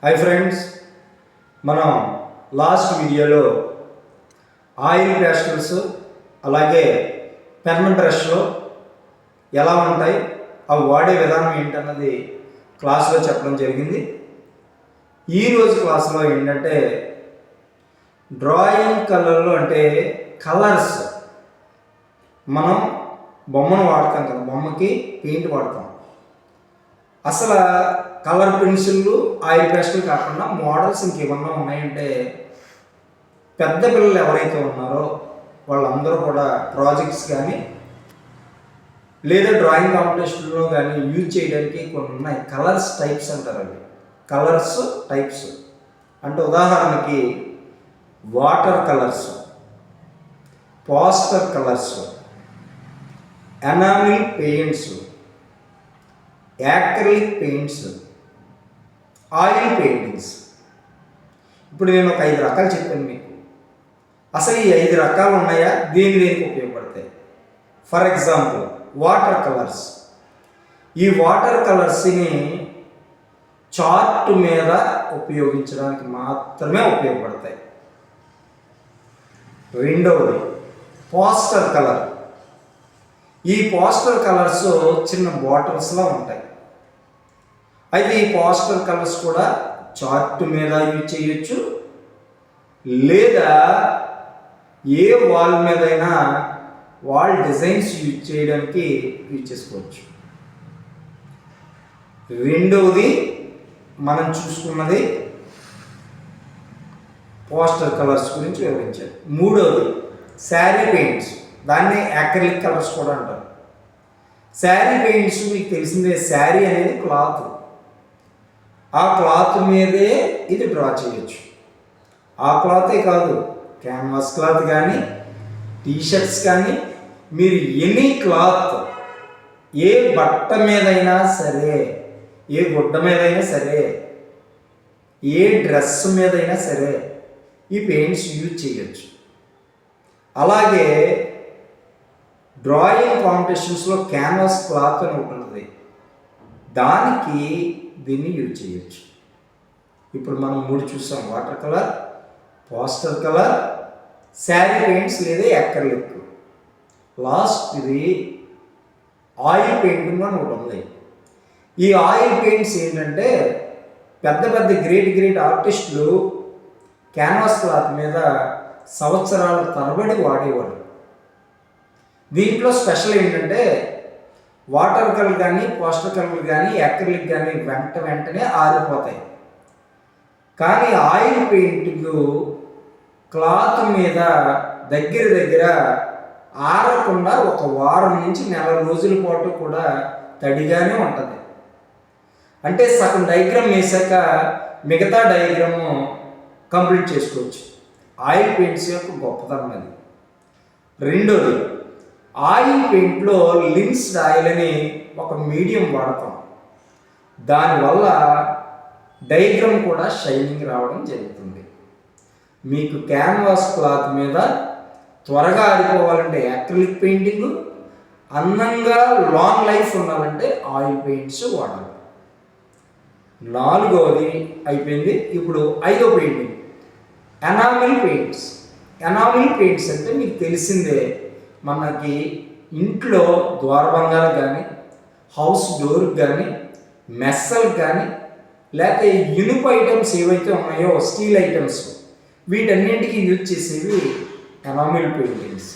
Hi friends, మనం last వీడియోలో oil pastels అలాగే పెన్ బ్రష్లు ఎలా ఉంటాయి, అవి వాడే విధానం ఏంటన్నది క్లాస్లో చెప్పడం జరిగింది. ఈరోజు క్లాస్లో ఏంటంటే డ్రాయింగ్ కలర్లు అంటే కలర్స్. మనం బొమ్మను వాడతాం కదా, బొమ్మకి పెయింట్ వాడతాం. అసలు కలర్ పెన్సిళ్ళు, ఆయిల్ పేస్టులు కాకుండా మోడల్స్ ఇంకేమన్నా ఉన్నాయంటే పెద్ద పిల్లలు ఎవరైతే ఉన్నారో వాళ్ళందరూ కూడా ప్రాజెక్ట్స్ కానీ లేదా డ్రాయింగ్ కాంపిటీషన్లో కానీ యూజ్ చేయడానికి కొన్ని ఉన్నాయి. కలర్స్ టైప్స్ అంటారు. అవి కలర్స్ టైప్స్ అంటే ఉదాహరణకి water colours, poster colours, enamel paints, acrylic paints, oil paintings. ఇప్పుడు నేను ఒక 5 రకాలు చెప్పాను మీకు. అసలు ఈ 5 రకాలు ఉన్నాయా, దేనికి ఉపయోగపడతాయి? For example water colours. ఈ వాటర్ కలర్స్ని చార్ట్ మీద ఉపయోగించడానికి మాత్రమే ఉపయోగపడతాయి. రెండవది పోస్టర్ కలర్. ఈ పోస్టర్ కలర్స్ చిన్న బాటిల్స్లో ఉంటాయి. అయితే ఈ పోస్టర్ కలర్స్ కూడా చార్ట్ మీద యూజ్ చేయొచ్చు, లేదా ఏ వాల్ మీదైనా వాల్ డిజైన్స్ యూజ్ చేయడానికి యూజ్ చేసుకోవచ్చు. రెండవది మనం చూసుకున్నది పోస్టర్ కలర్స్ గురించి వివరించారు. మూడవది శారీ పెయింట్స్, దాన్ని యాక్రిలిక్ కలర్స్ కూడా అంటారు. శారీ పెయింట్స్ మీకు తెలిసిందే. శారీ అనేది క్లాత్, ఆ క్లాత్ మీదే ఇది డ్రా చేయొచ్చు. ఆ క్లాతే కాదు, క్యాన్వాస్ క్లాత్ కానీ, టీషర్ట్స్ కానీ, మీరు ఎనీ క్లాత్, ఏ బట్ట మీదైనా సరే, ఏ గుడ్డ మీదైనా సరే, ఏ డ్రెస్ మీదైనా సరే ఈ పెయింట్స్ యూజ్ చేయొచ్చు. అలాగే డ్రాయింగ్ కాంపిటీషన్స్లో క్యాన్వాస్ క్లాత్ అని ఉంటుంది, దానికి దీన్ని యూజ్ చేయొచ్చు. ఇప్పుడు మనం 3 చూసాం: water colour, poster colour, sari paints లేదా యాక్రిలిక్. లాస్ట్ ఇది ఆయిల్ పెయింటింగ్ అని ఒకటి ఉంది. ఈ ఆయిల్ పెయింట్స్ ఏంటంటే పెద్ద పెద్ద గ్రేట్ ఆర్టిస్టులు క్యాన్వాస్ క్లాత్ మీద సంవత్సరాల తరబడి వాడేవాడు. దీంట్లో స్పెషల్ ఏంటంటే వాటర్ కలర్ కానీ, పోస్టర్ కలర్ కానీ, యాక్రిలిక్ కానీ వెంటనే ఆరిపోతాయి. కానీ ఆయిల్ పెయింటింగ్ క్లాత్ మీద దగ్గర ఆరకుండా 1 వారం నుంచి నెల రోజుల పాటు కూడా తడిగానే ఉంటుంది. అంటే సగం డయాగ్రామ్ వేసాక మిగతా డయాగ్రామ్ కంప్లీట్ చేసుకోవచ్చు. ఆయిల్ పెయింట్స్ యొక్క గొప్పతనం అది. రెండోది, ఆయిల్ పెయింట్లో లిన్స్డ్ ఆయిల్ అని ఒక మీడియం వాడతాం. దానివల్ల డయాగ్రామ్ కూడా షైనింగ్ రావడం జరుగుతుంది. మీకు క్యాన్వాస్ క్లాత్ మీద త్వరగా ఆరిపోవాలంటే యాక్రిలిక్ పెయింటింగ్, అందంగా లాంగ్ లైఫ్ ఉండాలంటే ఆయిల్ పెయింట్స్ వాడాలి. 4వది అయిపోయింది. ఇప్పుడు 5వ painting enamel paints. Enamel paints అంటే మీకు తెలిసిందే, మనకి ఇంట్లో ద్వారబంధాలకు కానీ, హౌస్ డోర్కి కానీ, మెస్సలకు కానీ, లేకపోతే ఇనుప ఐటమ్స్ ఏవైతే ఉన్నాయో, స్టీల్ ఐటమ్స్, వీటన్నింటికి యూజ్ చేసేవి ఎనామిల్ పెయింటింగ్స్.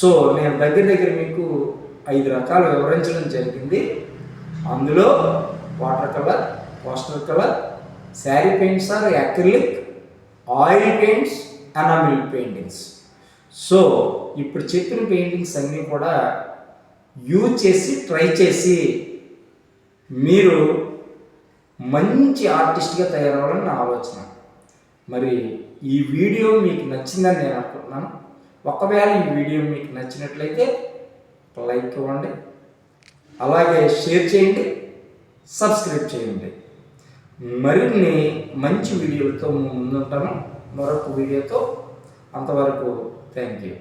సో నేను దగ్గర మీకు 5 రకాలు వివరించడం జరిగింది. అందులో water colour, poster colour, sari paints or acrylic, oil paints, enamel paintings. So ఇప్పుడు చెప్పిన పెయింటింగ్స్ అన్నీ కూడా యూజ్ చేసి ట్రై చేసి మీరు మంచి ఆర్టిస్ట్గా తయారవ్వాలని నా ఆలోచన. మరి ఈ వీడియో మీకు నచ్చిందని నేను అనుకుంటున్నాను. ఒకవేళ ఈ వీడియో మీకు నచ్చినట్లయితే లైక్ ఇవ్వండి, అలాగే షేర్ చేయండి, సబ్స్క్రైబ్ చేయండి. మరిన్ని మంచి వీడియోలతో ముందుంటాను మరొక వీడియోతో. అంతవరకు థ్యాంక్ యూ.